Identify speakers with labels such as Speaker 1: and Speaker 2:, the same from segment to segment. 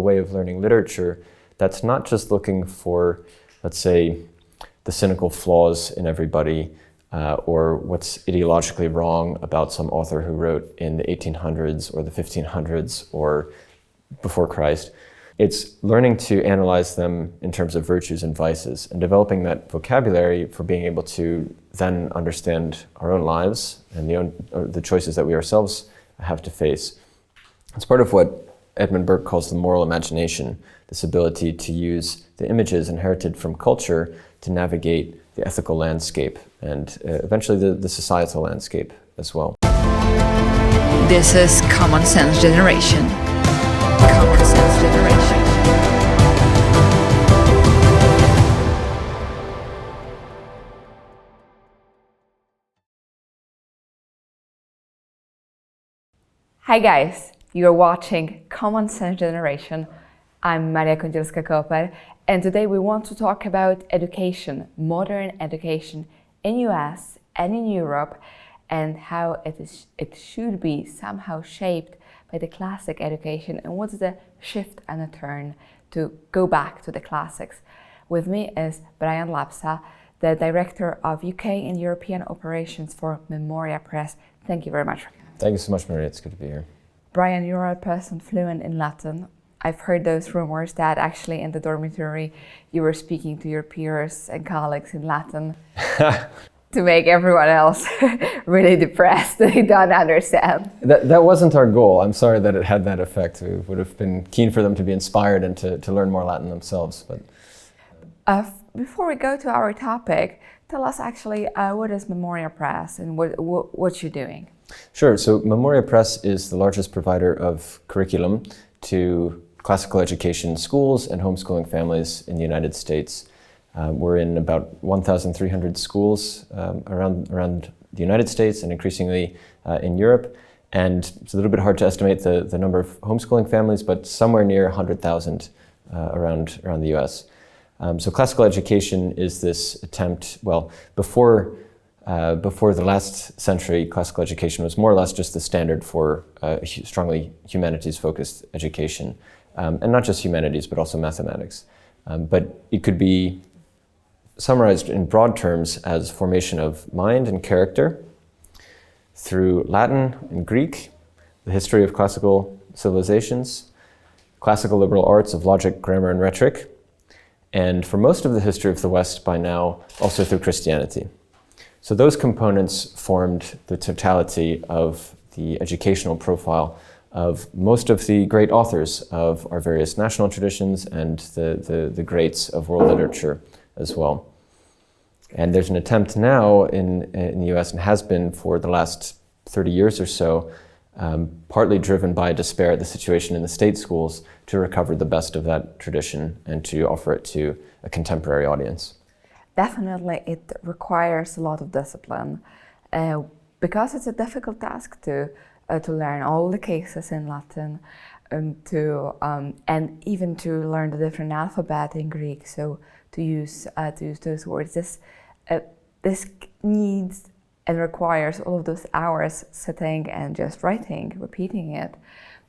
Speaker 1: way of learning literature that's not just looking for, let's say, the cynical flaws in everybody or what's ideologically wrong about some author who wrote in the 1800s or the 1500s or before Christ. It's learning to analyze them in terms of virtues and vices and developing that vocabulary for being able to then understand our own lives and the choices that we ourselves have to face. It's part of what Edmund Burke calls the moral imagination, this ability to use the images inherited from culture to navigate the ethical landscape and eventually the societal landscape as well.
Speaker 2: This is Common Sense Generation. Common Sense Generation.
Speaker 3: Hi guys, you're watching Common Sense Generation. I'm Kądzielska-Koper, and today we want to talk about education, modern education in US and in Europe, and how it should be somehow shaped by the classic education, and what's the shift and the turn to go back to the classics. With me is Brian Lapsa, the Director of UK and European Operations for Memoria Press. Thank you very much.
Speaker 1: Thank you so much, Maria. It's good to be here.
Speaker 3: Brian, you're a person fluent in Latin. I've heard those rumors that actually in the dormitory you were speaking to your peers and colleagues in Latin to make everyone else really depressed. They don't understand.
Speaker 1: That wasn't our goal. I'm sorry that it had that effect. We would have been keen for them to be inspired and to learn more Latin themselves. But
Speaker 3: before we go to our topic, tell us actually what is Memoria Press and what you're doing?
Speaker 1: Sure. So Memoria Press is the largest provider of curriculum to classical education schools and homeschooling families in the United States. We're in about 1,300 schools around the United States and increasingly in Europe. And it's a little bit hard to estimate the number of homeschooling families, but somewhere near 100,000 around the US. So classical education is this attempt, well, before the last century, classical education was more or less just the standard for strongly humanities-focused education. And not just humanities, but also mathematics. But it could be summarized in broad terms as formation of mind and character through Latin and Greek, the history of classical civilizations, classical liberal arts of logic, grammar, and rhetoric, and for most of the history of the West by now, also through Christianity. So those components formed the totality of the educational profile of most of the great authors of our various national traditions and the greats of world literature as well. And there's an attempt now in the US, and has been for the last 30 years or so, partly driven by despair at the situation in the state schools, to recover the best of that tradition and to offer it to a contemporary audience.
Speaker 3: Definitely, it requires a lot of discipline because it's a difficult task to learn all the cases in Latin, and even to learn the different alphabet in Greek. So to use those words, this needs and requires all of those hours sitting and just writing, repeating it.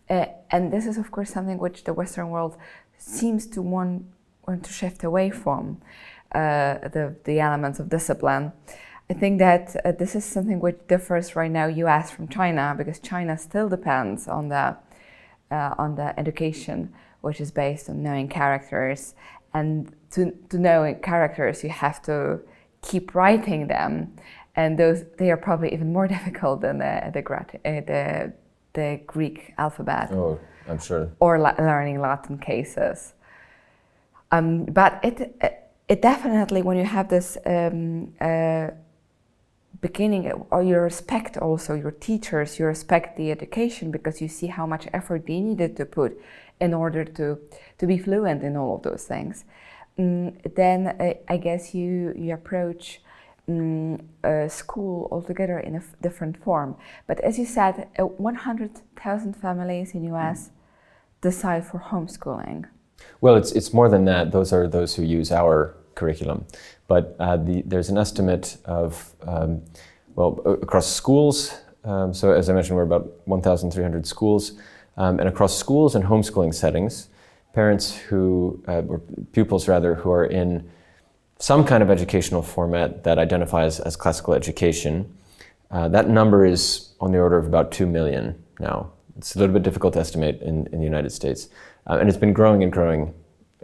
Speaker 3: And this is, of course, something which the Western world seems to want to shift away from. The elements of discipline. I think that this is something which differs right now US from China, because China still depends on the education which is based on knowing characters, and to know characters you have to keep writing them, and they are probably even more difficult than the Greek alphabet.
Speaker 1: Oh, I'm sure.
Speaker 3: Or learning Latin cases. But it definitely, when you have this beginning, or you respect also your teachers, you respect the education because you see how much effort they needed to put in order to be fluent in all of those things. Then I guess you approach school altogether in a different form. But as you said, 100,000 families in US decide for homeschooling.
Speaker 1: Well, it's more than that. Those are those who use our curriculum. But there's an estimate of, across schools, so as I mentioned, we're about 1,300 schools, and across schools and homeschooling settings, parents who, or pupils rather, who are in some kind of educational format that identifies as classical education. That number is on the order of about 2 million now. It's a little bit difficult to estimate in the United States. And it's been growing and growing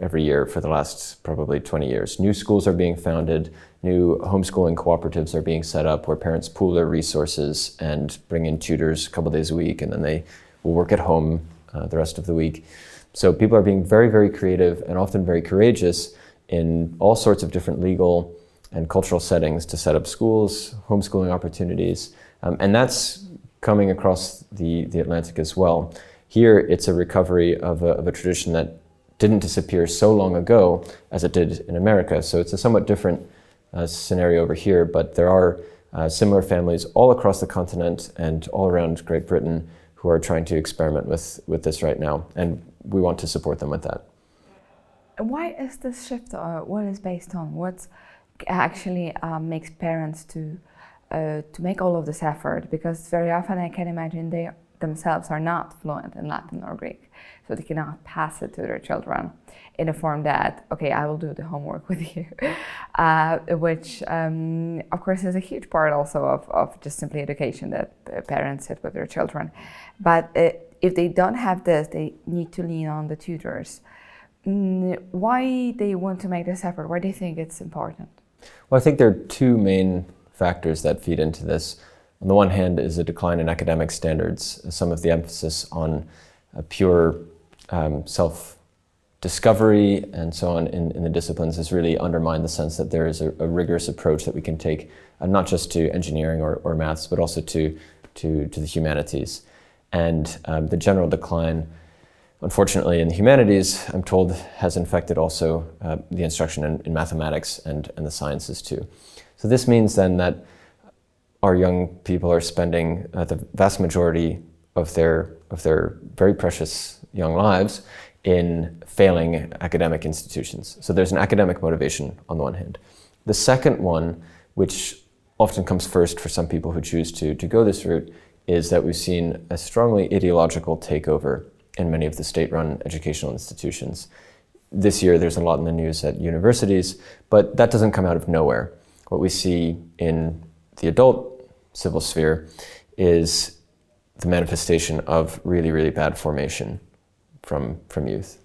Speaker 1: every year for the last probably 20 years. New schools are being founded, new homeschooling cooperatives are being set up where parents pool their resources and bring in tutors a couple days a week, and then they will work at home the rest of the week. So people are being very, very creative and often very courageous in all sorts of different legal and cultural settings to set up schools, homeschooling opportunities, and that's coming across the Atlantic as well. Here, it's a recovery of a tradition that didn't disappear so long ago as it did in America. So it's a somewhat different scenario over here, but there are similar families all across the continent and all around Great Britain who are trying to experiment with this right now, and we want to support them with that.
Speaker 3: Why is this shift? What is based on? What actually makes parents to make all of this effort? Because very often I can imagine they themselves are not fluent in Latin or Greek, so they cannot pass it to their children in a form that, okay, I will do the homework with you, which of course is a huge part also of just simply education that parents sit with their children. But if they don't have this, they need to lean on the tutors. Why they want to make this effort? Why do you think it's important?
Speaker 1: Well, I think there are two main factors that feed into this. On the one hand is a decline in academic standards. Some of the emphasis on pure self-discovery and so on in the disciplines has really undermined the sense that there is a rigorous approach that we can take, not just to engineering or maths, but also to the humanities. And the general decline, unfortunately, in the humanities, I'm told, has infected also the instruction in mathematics and the sciences too. So this means then that our young people are spending the vast majority of their very precious young lives in failing academic institutions. So there's an academic motivation on the one hand. The second one, which often comes first for some people who choose to go this route, is that we've seen a strongly ideological takeover in many of the state-run educational institutions. This year there's a lot in the news at universities, but that doesn't come out of nowhere. What we see in the adult civil sphere is the manifestation of really, really bad formation from youth.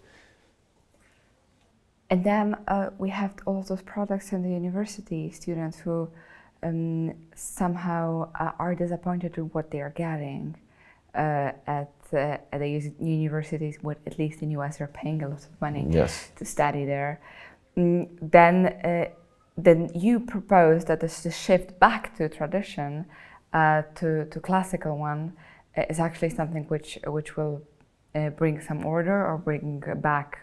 Speaker 3: And then we have all of those products in the university, students who somehow are disappointed with what they are getting at the universities. What, at least in US, are paying a lot of money to study there. Then you propose that the shift back to tradition, to classical one, is actually something which will bring some order or bring back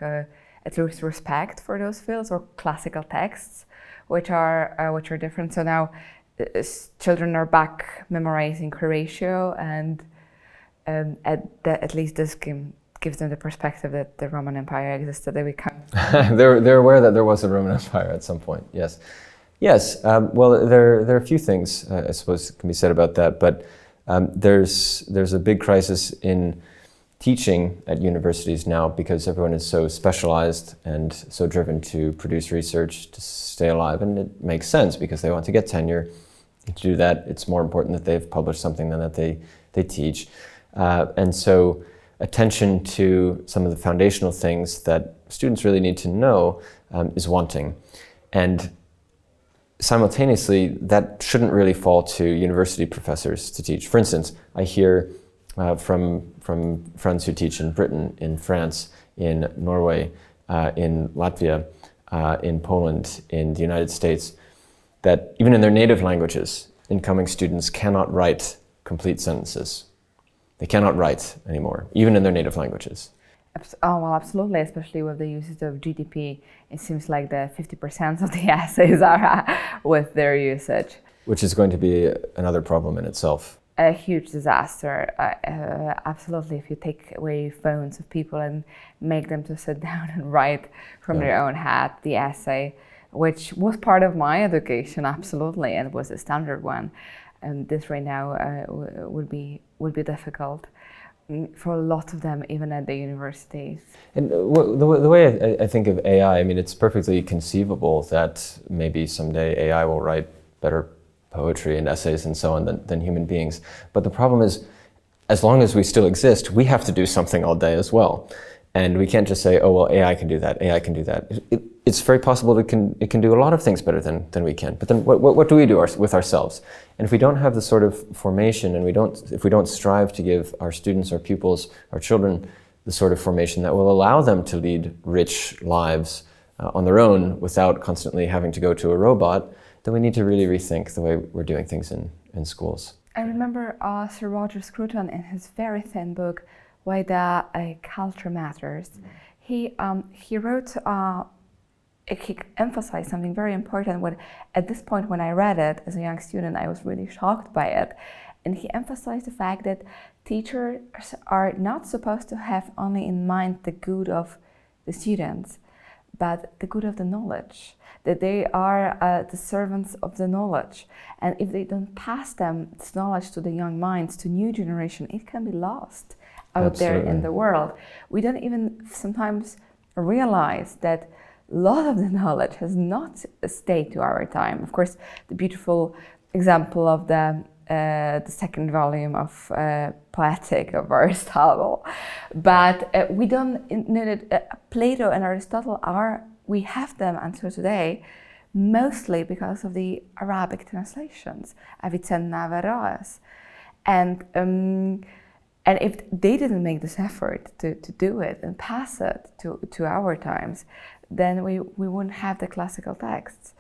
Speaker 3: at least respect for those fields or classical texts, which are different. So now children are back memorizing Horatio, and at least this gives them the perspective that the Roman Empire existed. That we come.
Speaker 1: They're aware that there was a Roman Empire at some point. Yes. Well, there are a few things I suppose can be said about that, but there's a big crisis in teaching at universities now because everyone is so specialized and so driven to produce research to stay alive, and it makes sense because they want to get tenure. To do that, it's more important that they've published something than that they teach, and so attention to some of the foundational things that students really need to know is wanting. And simultaneously, that shouldn't really fall to university professors to teach. For instance, I hear from friends who teach in Britain, in France, in Norway, in Latvia, in Poland, in the United States, that even in their native languages, incoming students cannot write complete sentences. They cannot write anymore, even in their native languages.
Speaker 3: Oh, well, absolutely, especially with the usage of GDP. It seems like the 50% of the essays are with their usage.
Speaker 1: Which is going to be another problem in itself.
Speaker 3: A huge disaster, absolutely, if you take away phones of people and make them to sit down and write from their own hat the essay, which was part of my education, absolutely, and was a standard one. And this right now would be difficult. for a lot of them, even at the universities.
Speaker 1: And the way I think of AI, I mean, it's perfectly conceivable that maybe someday AI will write better poetry and essays and so on than human beings. But the problem is, as long as we still exist, we have to do something all day as well. And we can't just say, oh, well, AI can do that, AI can do that. It's very possible it can do a lot of things better than we can. But then what do we do with ourselves? And if we don't have the sort of formation, and if we don't strive to give our students, our pupils, our children, the sort of formation that will allow them to lead rich lives on their own without constantly having to go to a robot, then we need to really rethink the way we're doing things in schools.
Speaker 3: I remember Sir Roger Scruton in his very thin book, Why the Culture Matters. He wrote, he emphasized something very important. At this point, when I read it as a young student, I was really shocked by it. And he emphasized the fact that teachers are not supposed to have only in mind the good of the students, but the good of the knowledge, that they are the servants of the knowledge. And if they don't pass this knowledge to the young minds, to new generation, it can be lost out there in the world. We don't even sometimes realize that a lot of the knowledge has not stayed to our time. Of course, the beautiful example of the second volume of Poetic of Aristotle, but we don't know that Plato and Aristotle we have them until today, mostly because of the Arabic translations, Avicenna, Averroes, and if they didn't make this effort to do it and pass it to our times, then we wouldn't have the classical texts.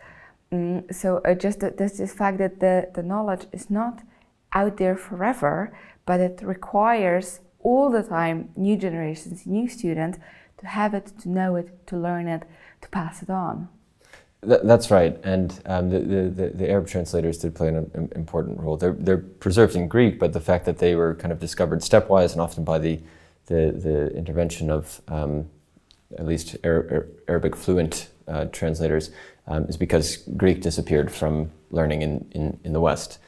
Speaker 3: So just this fact that the knowledge is not out there forever, but it requires all the time new generations, new students to have it, to know it, to learn it, to pass it on.
Speaker 1: That's right, and the Arab translators did play an important role. They're preserved in Greek, but the fact that they were kind of discovered stepwise and often by the intervention of at least Arabic fluent translators is because Greek disappeared from learning in the West,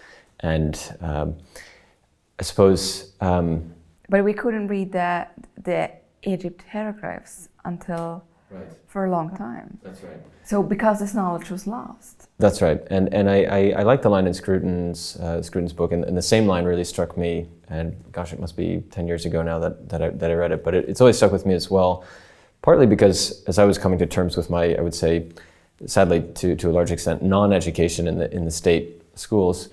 Speaker 1: and I suppose.
Speaker 3: But we couldn't read the Egypt hieroglyphs until. Right. For a long time. That's right. So because this knowledge was lost.
Speaker 1: That's right, and I like the line in Scruton's book, and the same line really struck me. And gosh, it must be 10 years ago now that I read it, but it's always stuck with me as well. Partly because as I was coming to terms with my, I would say, sadly to a large extent, non-education in the state schools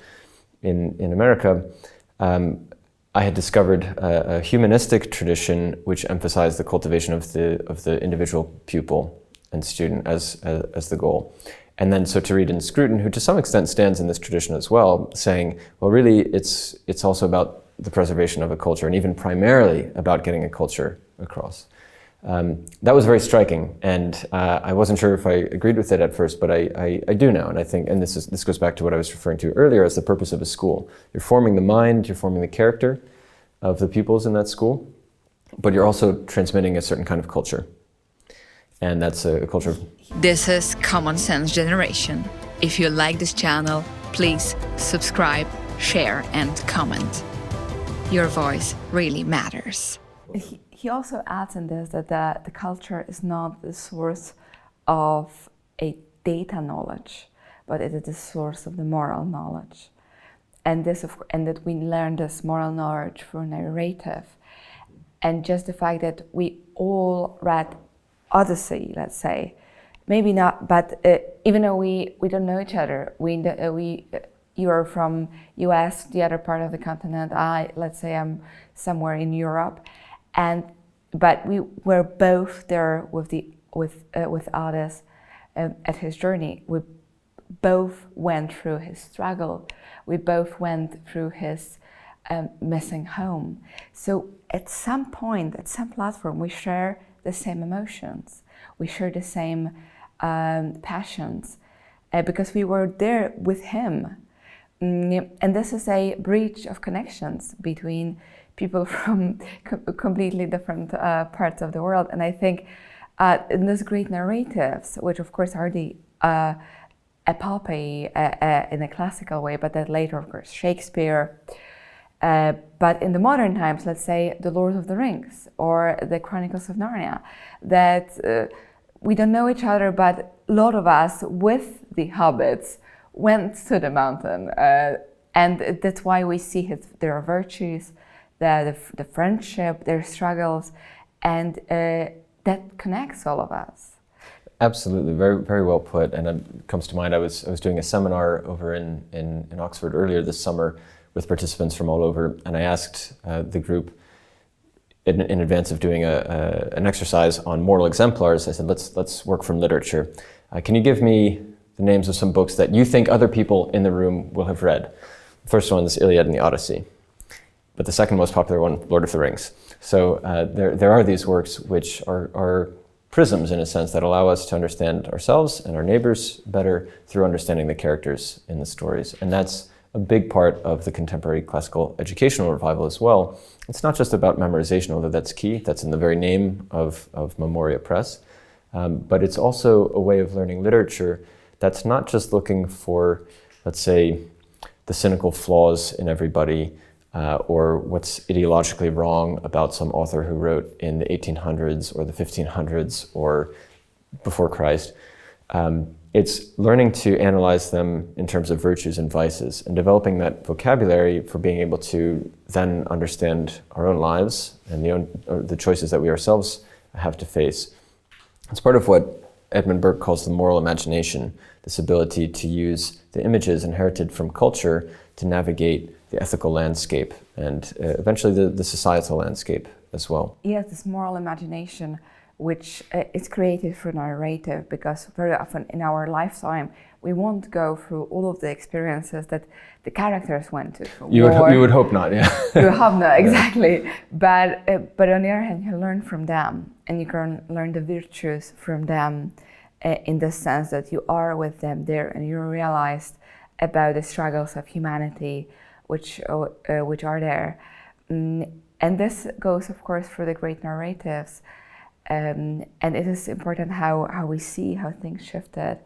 Speaker 1: in America. I had discovered a humanistic tradition which emphasized the cultivation of the individual pupil and student as the goal. And then so to read in Scruton, who to some extent stands in this tradition as well, saying, well, really it's also about the preservation of a culture, and even primarily about getting a culture across. That was very striking, and I wasn't sure if I agreed with it at first, but I do now, and I think, and this goes back to what I was referring to earlier as the purpose of a school. You're forming the mind, you're forming the character of the pupils in that school, but you're also transmitting a certain kind of culture, and that's a culture.
Speaker 2: This is Common Sense Generation. If you like this channel, please subscribe, share, and comment. Your voice really matters.
Speaker 3: He also adds in this that the culture is not the source of a data knowledge, but it is the source of the moral knowledge. And that we learn this moral knowledge through narrative. And just the fact that we all read Odyssey, let's say, maybe not, but even though we don't know each other, you are from US, the other part of the continent, let's say I'm somewhere in Europe, but we were both there with Odyssey at his journey. We both went through his struggle. We both went through his missing home. So at some point, at some platform, we share the same emotions. We share the same passions because we were there with him. And this is a bridge of connections between people from completely different parts of the world. And I think in those great narratives, which of course are the epopee in a classical way, but that later, of course, Shakespeare But in the modern times, let's say The Lord of the Rings or The Chronicles of Narnia, that we don't know each other, but a lot of us with the hobbits went to the mountain. And that's why we see their virtues, the friendship, their struggles, and that connects all of us.
Speaker 1: Absolutely, very, very well put. And it comes to mind, I was doing a seminar over in Oxford earlier this summer with participants from all over, and I asked the group in advance of doing an exercise on moral exemplars. I said, let's work from literature. Can you give me the names of some books that you think other people in the room will have read? The first one is Iliad and the Odyssey, but the second most popular one, Lord of the Rings. So there are these works which are prisms, in a sense, that allow us to understand ourselves and our neighbors better through understanding the characters in the stories. And that's a big part of the contemporary classical educational revival as well. It's not just about memorization, although that's key. That's in the very name of Memoria Press. But it's also a way of learning literature that's not just looking for, let's say, the cynical flaws in everybody, or what's ideologically wrong about some author who wrote in the 1800s or the 1500s or before Christ. It's learning to analyze them in terms of virtues and vices and developing that vocabulary for being able to then understand our own lives and the choices that we ourselves have to face. It's part of what Edmund Burke calls the moral imagination, this ability to use the images inherited from culture to navigate the ethical landscape and eventually the societal landscape as well.
Speaker 3: Yes, this moral imagination, which is created through narrative, because very often in our lifetime we won't go through all of the experiences that the characters went to.
Speaker 1: You would hope not, yeah.
Speaker 3: You hope not, exactly. But on the other hand, you learn from them, and you can learn the virtues from them in the sense that you are with them there, and you realize about the struggles of humanity which are there. And this goes, of course, through the great narratives. And it is important how we see how things shifted,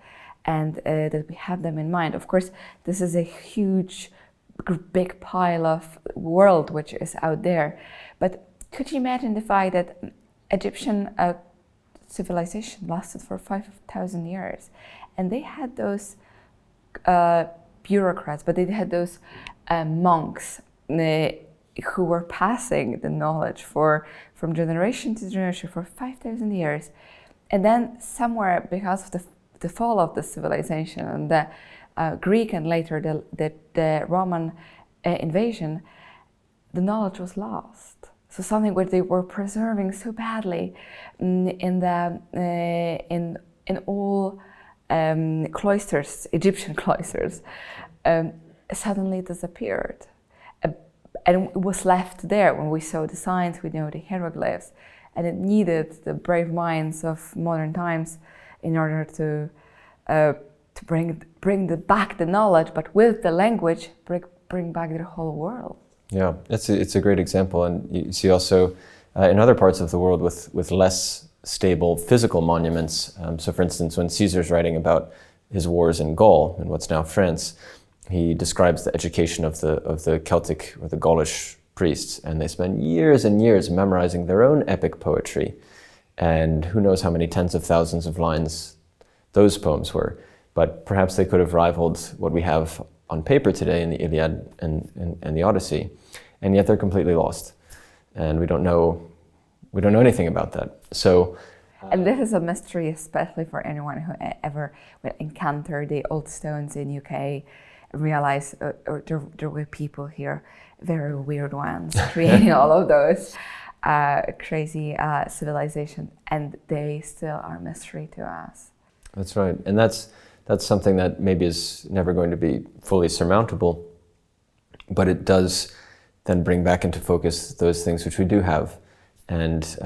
Speaker 3: and that we have them in mind. Of course, this is a huge, big pile of world which is out there. But could you imagine the fact that Egyptian civilization lasted for 5,000 years, and they had those bureaucrats, but they had those monks who were passing the knowledge from generation to generation for 5,000 years. And then somewhere, because of the fall of the civilization and the Greek and later the Roman invasion, the knowledge was lost. So something which they were preserving so badly in all cloisters, Egyptian cloisters, suddenly disappeared. And it was left there. When we saw the signs, we know the hieroglyphs, and it needed the brave minds of modern times in order to bring back the knowledge, but with the language, bring back the whole world.
Speaker 1: Yeah, it's a great example, and you see also in other parts of the world with less stable physical monuments. So, for instance, when Caesar's writing about his wars in Gaul, in what's now France, he describes the education of the Celtic or the Gaulish priests, and they spend years and years memorizing their own epic poetry, and who knows how many tens of thousands of lines those poems were. But perhaps they could have rivaled what we have on paper today in the Iliad and the Odyssey, and yet they're completely lost, and we don't know anything about that. So.
Speaker 3: And this is a mystery, especially for anyone who ever will encounter the old stones in UK. Realize there were people here, very weird ones, creating all of those crazy civilizations, and they still are a mystery to us.
Speaker 1: That's right, and that's something that maybe is never going to be fully surmountable, but it does then bring back into focus those things which we do have, and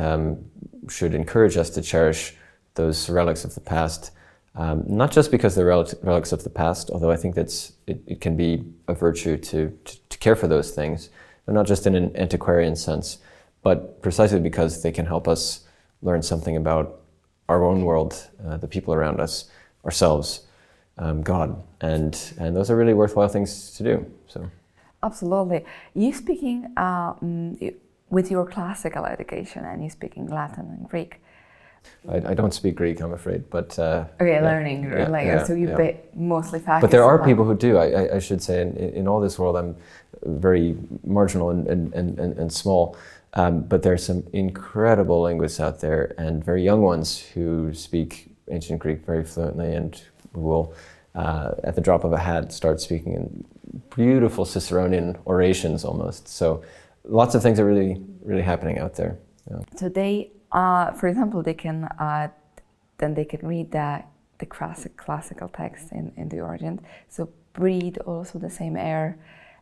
Speaker 1: should encourage us to cherish those relics of the past. Not just because they're relics of the past, although I think it can be a virtue to care for those things, but not just in an antiquarian sense, but precisely because they can help us learn something about our own world, the people around us, ourselves, God, and those are really worthwhile things to do. So,
Speaker 3: Absolutely. You speaking with your classical education, and you speaking Latin and Greek.
Speaker 1: I don't speak Greek, I'm afraid, but...
Speaker 3: Learning, so you mostly focus.
Speaker 1: But there are people who do, I should say, in all this world I'm very marginal and small, but there are some incredible linguists out there, and very young ones who speak ancient Greek very fluently, and who will, at the drop of a hat, start speaking in beautiful Ciceronian orations almost. So lots of things are really happening out there. Yeah.
Speaker 3: So they, for example, they can read the classical text in the origin. So breathe also the same air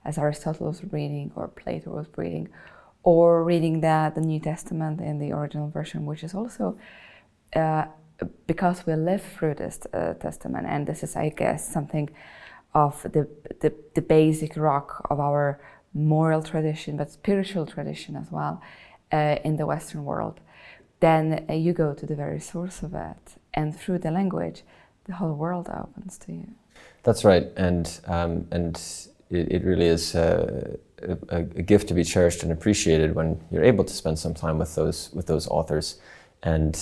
Speaker 3: as Aristotle was reading or Plato was reading, or reading the New Testament in the original version, which is also because we live through this testament, and this is, I guess, something of the basic rock of our moral tradition, but spiritual tradition as well, in the Western world. Then you go to the very source of it, and through the language, the whole world opens to you.
Speaker 1: That's right, and it really is a gift to be cherished and appreciated when you're able to spend some time with those authors. And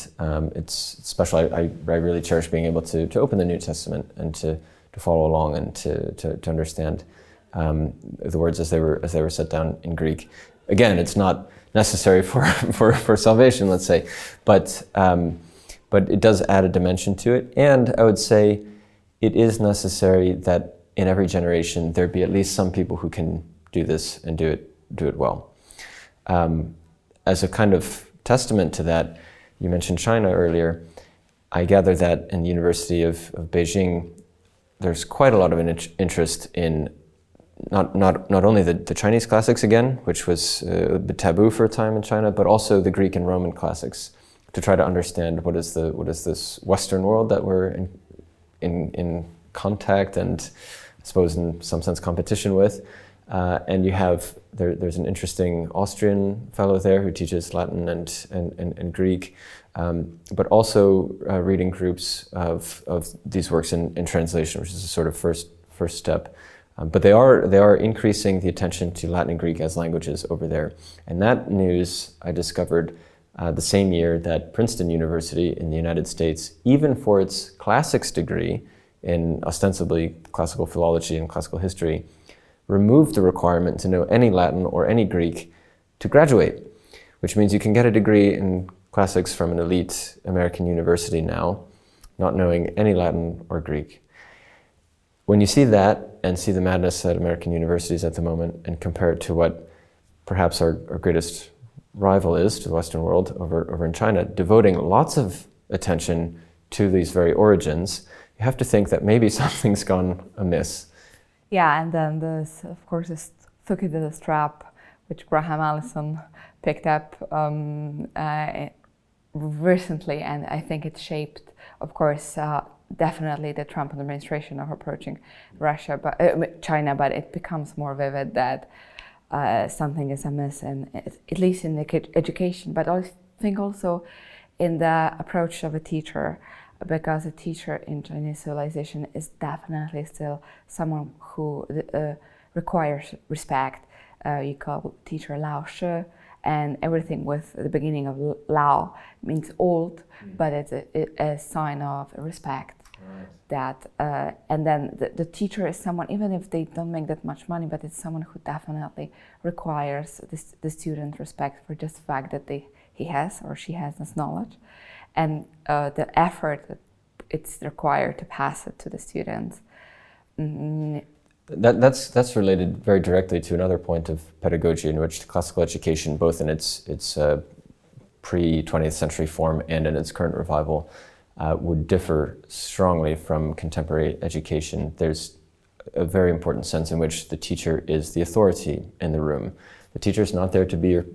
Speaker 1: it's special. I really cherish being able to open the New Testament and to follow along and to understand the words as they were set down in Greek. Again, it's not necessary for salvation, let's say, but it does add a dimension to it. And I would say it is necessary that in every generation there be at least some people who can do this and do it well. As a kind of testament to that, you mentioned China earlier. I gather that in the University of Beijing, there's quite a lot of an interest in not only the Chinese classics again, which was a bit taboo for a time in China, but also the Greek and Roman classics, to try to understand what is this Western world that we're in contact and, I suppose, in some sense, competition with. And you have there's an interesting Austrian fellow there who teaches Latin and Greek, but also reading groups of these works in translation, which is a sort of first step. But they are increasing the attention to Latin and Greek as languages over there. And that news I discovered the same year that Princeton University in the United States, even for its classics degree in ostensibly classical philology and classical history, removed the requirement to know any Latin or any Greek to graduate, which means you can get a degree in classics from an elite American university now, not knowing any Latin or Greek. When you see that and see the madness at American universities at the moment and compare it to what perhaps our greatest rival is to the Western world over in China, devoting lots of attention to these very origins, you have to think that maybe something's gone amiss.
Speaker 3: Yeah, and then there's, of course, this Thucydides trap, which Graham Allison picked up recently, and I think it shaped, of course, definitely the Trump administration of approaching China, but it becomes more vivid that something is amiss, and at least in the education, but I think also in the approach of a teacher, because a teacher in Chinese civilization is definitely still someone who requires respect. You call teacher Lao Shi, and everything with the beginning of Lao means old, but it's a sign of respect. Right. That and then the teacher is someone, even if they don't make that much money, but it's someone who definitely requires the student respect for just the fact that he has or she has this knowledge, and the effort that it's required to pass it to the students. Mm-hmm.
Speaker 1: That's related very directly to another point of pedagogy, in which classical education, both in its pre-20th century form and in its current revival, would differ strongly from contemporary education. There's a very important sense in which the teacher is the authority in the room. The teacher's not there to be your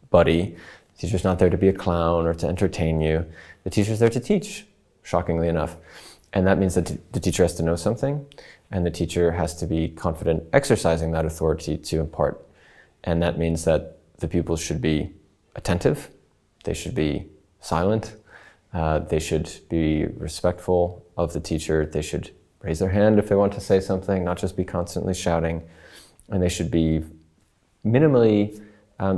Speaker 1: buddy. The teacher's not there to be a clown or to entertain you. The teacher's there to teach, shockingly enough. And that means that the teacher has to know something, and the teacher has to be confident exercising that authority to impart. And that means that the pupils should be attentive, they should be silent, they should be respectful of the teacher, they should raise their hand if they want to say something, not just be constantly shouting. and they should be minimally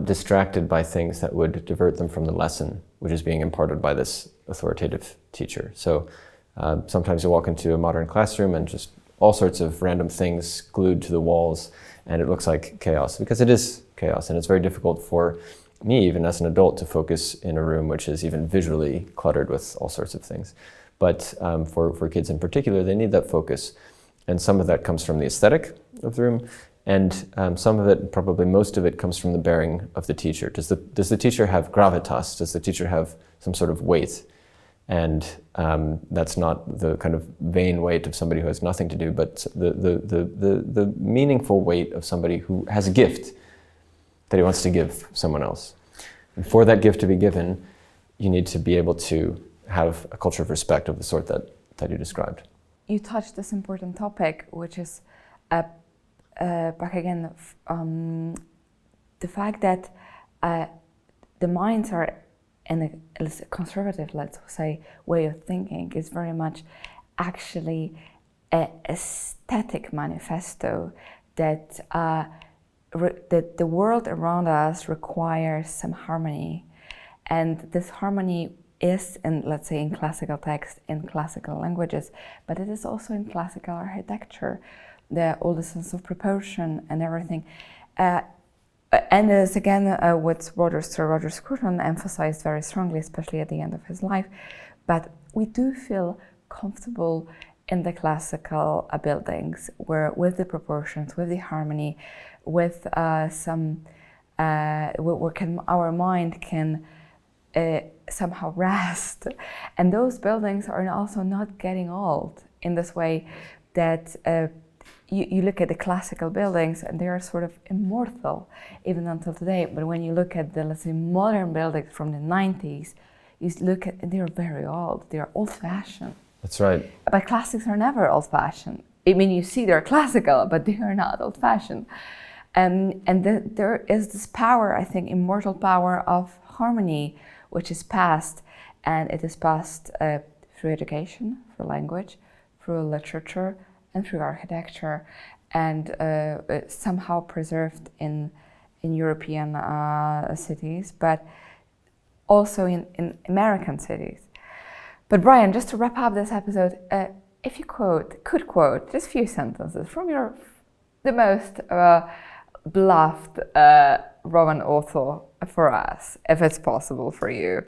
Speaker 1: distracted by things that would divert them from the lesson, which is being imparted by this authoritative teacher. So sometimes you walk into a modern classroom and just all sorts of random things glued to the walls, and it looks like chaos, because it is chaos, and it's very difficult for me, even as an adult, to focus in a room which is even visually cluttered with all sorts of things. But for kids in particular, they need that focus, and some of that comes from the aesthetic of the room, and some of it, probably most of it, comes from the bearing of the teacher. Does the teacher have gravitas? Does the teacher have some sort of weight? And that's not the kind of vain weight of somebody who has nothing to do, but the meaningful weight of somebody who has a gift that he wants to give someone else. And for that gift to be given, you need to be able to have a culture of respect of the sort that you described.
Speaker 3: You touched this important topic, which is back again, the fact that the minds are in a conservative, let's say, way of thinking is very much actually an aesthetic manifesto that that the world around us requires some harmony, and this harmony is in, let's say, in classical text, in classical languages, but it is also in classical architecture, all the sense of proportion and everything. And as again, what Sir Roger Scruton emphasized very strongly, especially at the end of his life, but we do feel comfortable in the classical buildings, where with the proportions, with the harmony, with our mind can somehow rest. And those buildings are also not getting old in this way that you look at the classical buildings and they are sort of immortal even until today. But when you look at the, let's say, modern buildings from the 90s, you look at, they're very old, they're old-fashioned.
Speaker 1: That's right.
Speaker 3: But classics are never old-fashioned. I mean, you see they're classical, but they are not old-fashioned. There is this power, I think, immortal power of harmony, which is passed, and it is passed through education, through language, through literature, and through architecture, and somehow preserved in European cities, but also in American cities. But Brian, just to wrap up this episode, if you could quote just a few sentences from the most beloved Roman author for us, if it's possible for you.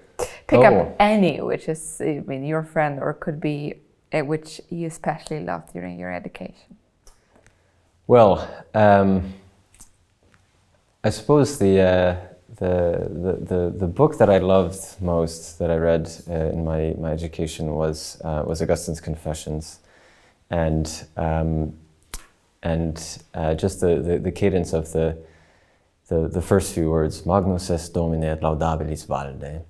Speaker 3: Pick up any, which is, I mean, your friend, or could be which you especially loved during your education.
Speaker 1: Well, I suppose the book that I loved most, that I read in my education, was Augustine's Confessions, and just the cadence of the first few words, Magnus est Domine et laudabilis valde,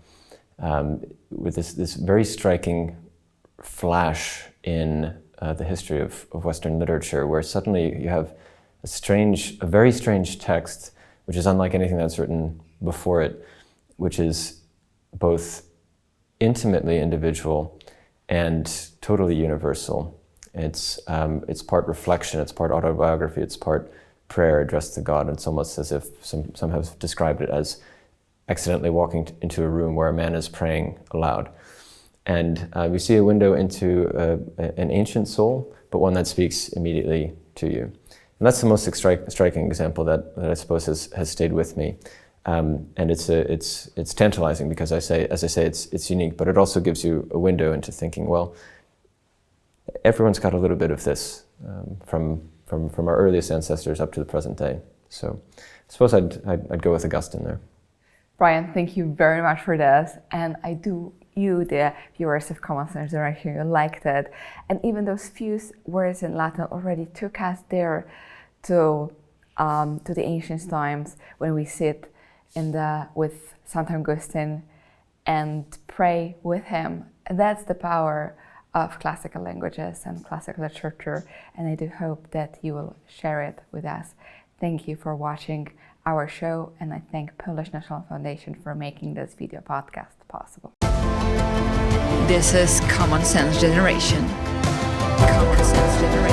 Speaker 1: with this very striking flash in the history of Western literature, where suddenly you have a very strange text, which is unlike anything that's written before it, which is both intimately individual and totally universal. It's part reflection, it's part autobiography, it's part prayer addressed to God. It's almost as if some have described it as accidentally walking into a room where a man is praying aloud. And we see a window into an ancient soul, but one that speaks immediately to you. And that's the most striking example that I suppose has stayed with me. And it's tantalizing because, as I say, it's unique, but it also gives you a window into thinking, well, everyone's got a little bit of this from our earliest ancestors up to the present day. So I suppose I'd go with Augustine there.
Speaker 3: Brian, thank you very much for this. And you, the viewers of Common Sense Generation, you liked it. And even those few words in Latin already took us there to the ancient times when we sit with St. Augustine and pray with him. That's the power of classical languages and classical literature, and I do hope that you will share it with us. Thank you for watching our show, and I thank Polish National Foundation for making this video podcast possible.
Speaker 2: This is Common Sense Generation. Common Sense Generation.